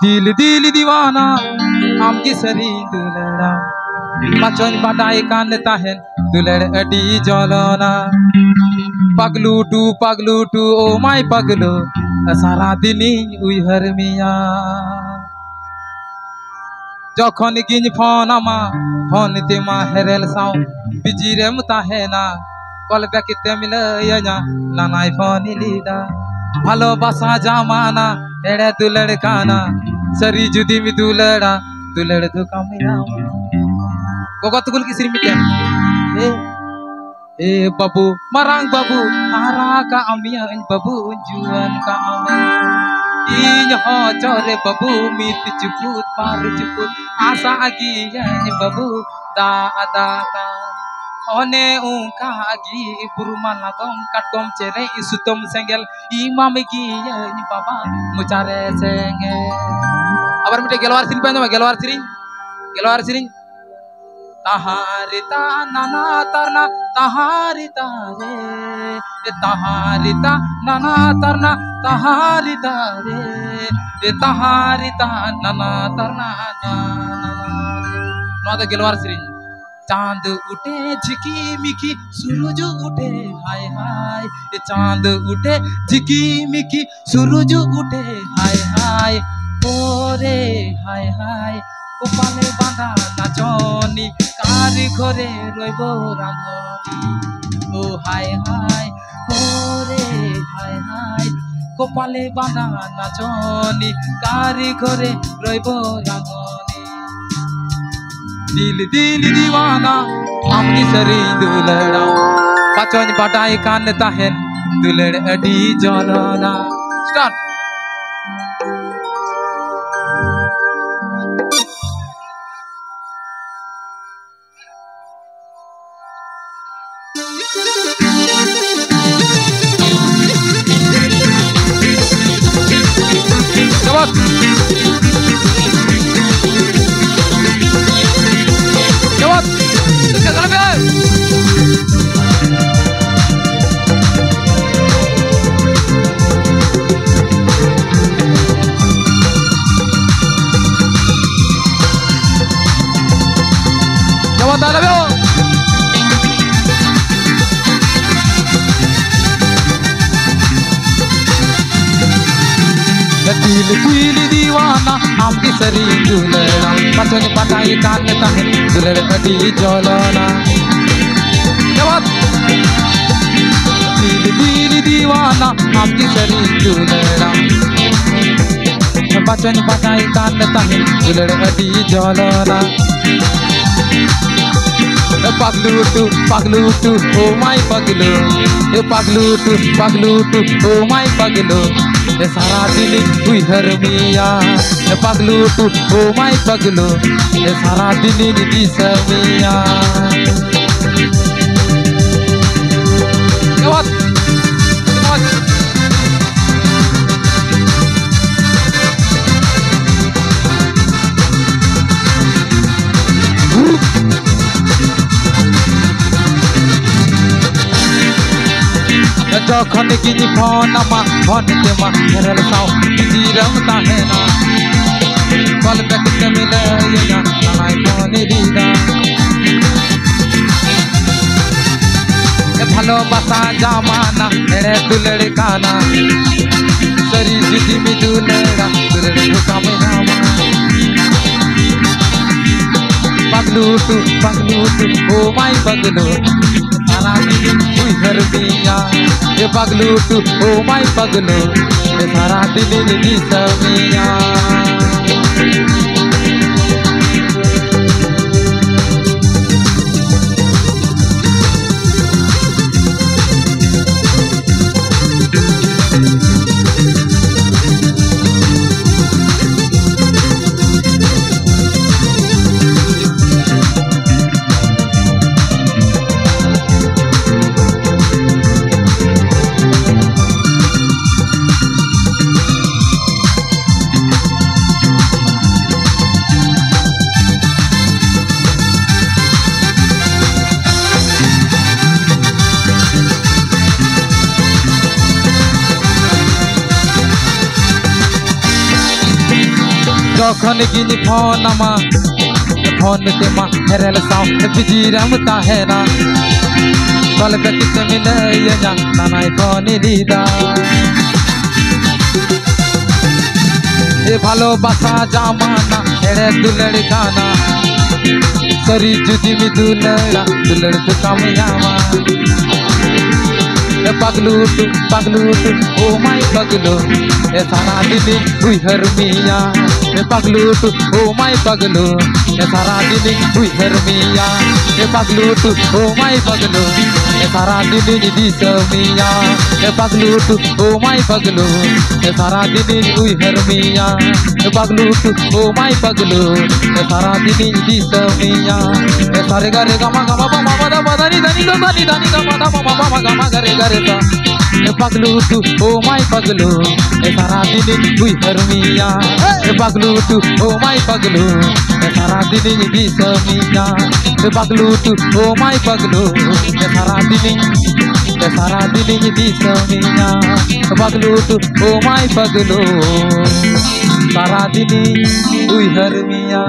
दिल दिल दीवाना आमकी सरी दुलड़ा बचन बाटाई कान ताहेन दुलड़ अडी जलना पगलू टू ओ माय पगलू सारा दिन उइहर मिया जखन गिन फोन आमा फोन तेमा हेरेल साउ बिजिरेम ताहेना कल बैकिते मिलया नानाय फोन लीदा भालोबासा जामाना एड़े दुलड़ काना सरी जुदी मी दुलड़ा दुलड़ तो कामिया गोगो तुगुल की सिरी मिटे ए बाबू marang babu ara ka amia in babu juan ka इन हो चोरे बाबू मित चुपुत पार चुपुत आशा आगी ये बाबू दा अदा का ओने उनका आगी बुरुमाना तुम काटकोम चेरे इसुतम सेंगल इमाम की ये बाबा मुचारे सेंगे अबर मिटे गेलवार सिरिंग पे गेलवार सिरिंग तहारिता नाना तरना तहारिता रे तहारिता नाना तरना तहारिता रे तहारिता नाना तरना नाना गेलवार सिरिंग चांद उठे झिकी मिकी सूरज उठे हाय हाय चांद उठे झिकी मिकी सूरज उठे हाय हाय ओरे हाय हाय कपाले बांधा नाचनी कारी घरे रइब रांधनी ओ हाय हाय ओरे हाय हाय कपाले बांधा नाचनी कारी घरे रइब रांधनी दिल दिल दीवाना आमकी सरी दुलड़ा बचन बाटाई कान ताहेन दुलड़ अडी जलना स्टार्ट दिल दिल दीवाना आमकी सरी दुलड़ा बचन बाटाई कान ताहेन दुलड़ अडी जलना दिल दिल दीवाना आमकी सरी दुलड़ा बचन बाटाई कान ताहेन दुलड़ अडी जलना पगलू टू ओ माय पगलू ओ माय पगलू सारा दिन उइहर मिया पगलू टू ओ माय पगलू सारा दिन दिस मिया जखन गिनी फोन आमा फोन तेमा हेरल साउ बिजिरम ताहेना कल बैकिते मिलया नानाय फोन लीदा भालोबासा जामाना एड़े दुलड़ काना सरी जुदी मी दुलड़ा दुलड़ धोखा में रामा पगलू टू ओ माय पगलू सारा दिन उइहर मिया पगलू टू ओ माय पगलू सारा दिन दिस मिया तखन गिनी फोन मा फोन ते मा हेरल साउ बिजीराम ताहेना कल बेकित मिले या नानाय फोन दीदा ए भालोबासा जामाना हेड़े दुलड़ गाना सरी जुदी में दुलड़ा दुलड़ तो कामयामा पगलूट ओ माय पगलो ए सारा दिन हुई हरमिया ए पगलूट ओ माय पगलो ए सारा दिन हुई हरमिया ए पगलूट ओ माय पगलो ए सारा दिन दी समिया ए पगलूट ओ माय पगलो ए सारा दिन हुई हरमिया ए पगलूट ओ माय पगलो ए सारा दिन दी समिया ए सारे गा रे गा मा मा दा मा दा नि दा नि गा दा नि दा नि गा मा दा मा गा मा गा रे गा रे दा ए पगलूट ओ माय पगलो ए सारा दिन हुई हरमिया ए पगलूट ओ माय पगलो ए सारा दिन दी समिया ए पगलूट ओ माय पगलो ए सारा दिन दी समिया ए पगलूट ओ माय पगलो सारा दिन हुई हरमिया।